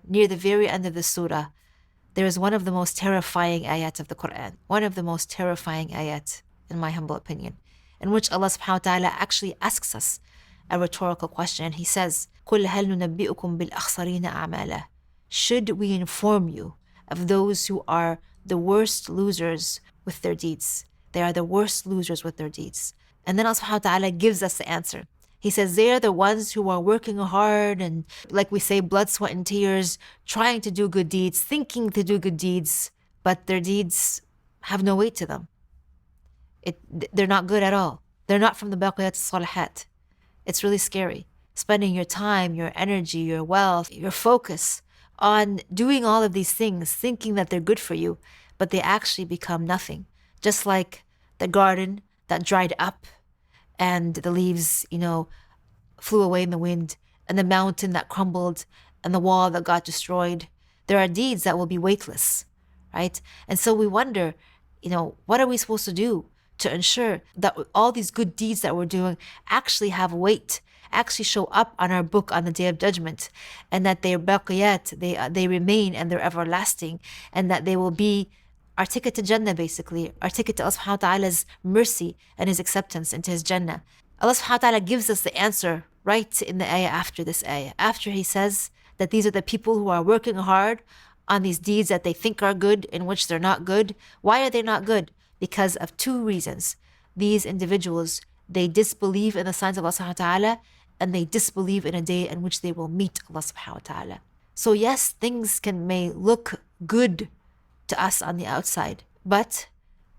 near the very end of the surah, there is one of the most terrifying ayat of the Quran, one of the most terrifying ayat, in my humble opinion, in which Allah subhanahu wa ta'ala actually asks us a rhetorical question. And He says, قُلْ هَلْ نُنَبِّئُكُمْ بِالْأَخْسَرِينَ أَعْمَالًا. Should we inform you of those who are the worst losers with their deeds? They are the worst losers with their deeds. And then Allah subhanahu wa ta'ala gives us the answer. He says they are the ones who are working hard and, like we say, blood, sweat, and tears, trying to do good deeds, thinking to do good deeds, but their deeds have no weight to them. They're not good at all. They're not from the baqiyat as-salihat. It's really scary. Spending your time, your energy, your wealth, your focus on doing all of these things, thinking that they're good for you, but they actually become nothing. Just like the garden that dried up and the leaves, flew away in the wind, and the mountain that crumbled and the wall that got destroyed. There are deeds that will be weightless, right? And so we wonder, what are we supposed to do to ensure that all these good deeds that we're doing actually have weight, actually show up on our book on the Day of Judgment, and that they're baqiyat, they remain and they're everlasting, and that they will be our ticket to Jannah, basically, our ticket to Allah subhanahu wa ta'ala's mercy and His acceptance into His Jannah. Allah subhanahu wa ta'ala gives us the answer right in the ayah after this ayah. After He says that these are the people who are working hard on these deeds that they think are good, in which they're not good. Why are they not good? Because of two reasons. These individuals, they disbelieve in the signs of Allah subhanahu wa ta'ala, and they disbelieve in a day in which they will meet Allah subhanahu wa ta'ala. So yes, things may look good to us on the outside, but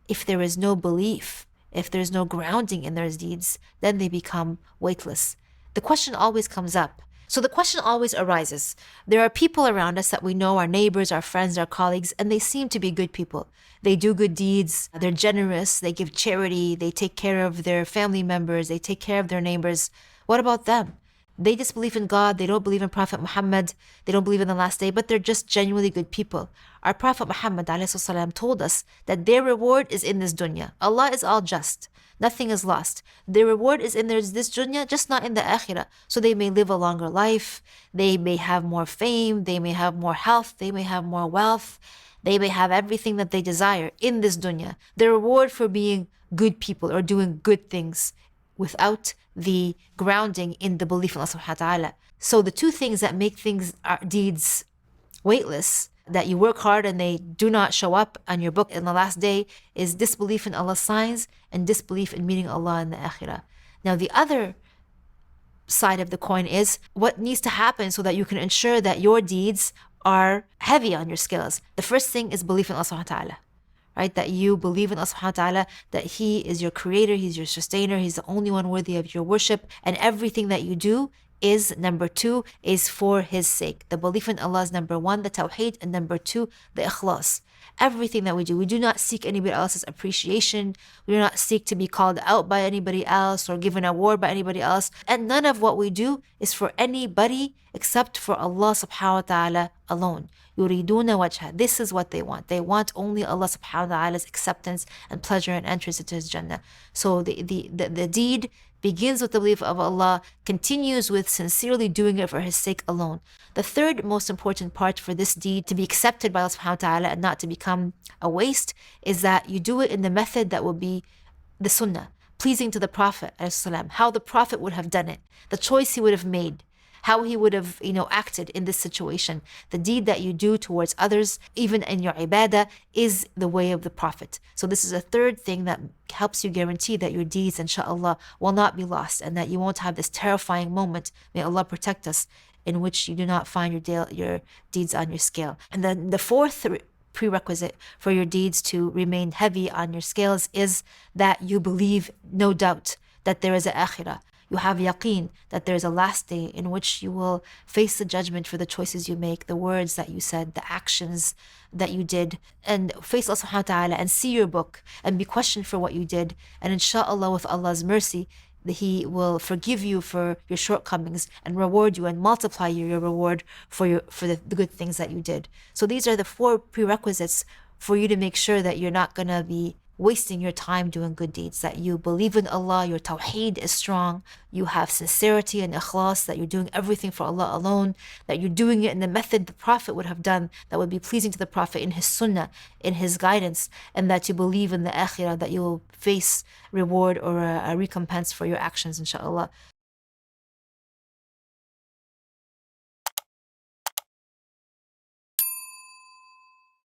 if there is no belief, if there's no grounding in those deeds, then they become weightless. The question always comes up. So the question always arises. There are people around us that we know, our neighbors, our friends, our colleagues, and they seem to be good people. They do good deeds, they're generous, they give charity, they take care of their family members, they take care of their neighbors. What about them? They disbelieve in God, they don't believe in Prophet Muhammad, they don't believe in the last day, but they're just genuinely good people. Our Prophet Muhammad ﷺ told us that their reward is in this dunya. Allah is all just. Nothing is lost. Their reward is in this dunya, just not in the akhirah. So they may live a longer life, they may have more fame, they may have more health, they may have more wealth, they may have everything that they desire in this dunya. The reward for being good people or doing good things without the grounding in the belief in Allah subhanahu wa ta'ala. So the two things that make deeds weightless, that you work hard and they do not show up on your book in the last day, is disbelief in Allah's signs and disbelief in meeting Allah in the akhirah. Now the other side of the coin is what needs to happen so that you can ensure that your deeds are heavy on your scales. The first thing is belief in Allah subhanahu wa ta'ala. Right? That you believe in Allah subhanahu wa ta'ala, that He is your creator, He's your sustainer, He's the only one worthy of your worship, and everything that you do is, number two, is for His sake. The belief in Allah is number one, the tawheed, and number two, the ikhlas. Everything that we do not seek anybody else's appreciation. We do not seek to be called out by anybody else or given an award by anybody else. And none of what we do is for anybody except for Allah subhanahu wa ta'ala alone. يُرِيدُونَ وَجْهَ. This is what they want. They want only Allah subhanahu wa ta'ala's acceptance and pleasure and entrance into His Jannah. So the deed begins with the belief of Allah, continues with sincerely doing it for His sake alone. The third most important part for this deed to be accepted by Allah subhanahu wa ta'ala and not to become a waste is that you do it in the method that will be the sunnah, pleasing to the Prophet ﷺ, how the Prophet would have done it, the choice he would have made, how he would have, acted in this situation. The deed that you do towards others, even in your ibadah, is the way of the Prophet. So this is a third thing that helps you guarantee that your deeds, inshallah, will not be lost and that you won't have this terrifying moment, may Allah protect us, in which you do not find your deeds on your scale. And then the fourth prerequisite for your deeds to remain heavy on your scales is that you believe, no doubt, that there is an akhirah. You have yaqeen that there is a last day in which you will face the judgment for the choices you make, the words that you said, the actions that you did, and face Allah subhanahu wa ta'ala and see your book and be questioned for what you did. And inshallah, with Allah's mercy, He will forgive you for your shortcomings and reward you and multiply your reward for the good things that you did. So these are the four prerequisites for you to make sure that you're not going to be wasting your time doing good deeds, that you believe in Allah, your tawheed is strong, you have sincerity and ikhlas, that you're doing everything for Allah alone, that you're doing it in the method the Prophet would have done, that would be pleasing to the Prophet in his sunnah, in his guidance, and that you believe in the akhirah, that you will face reward or a recompense for your actions, inshallah.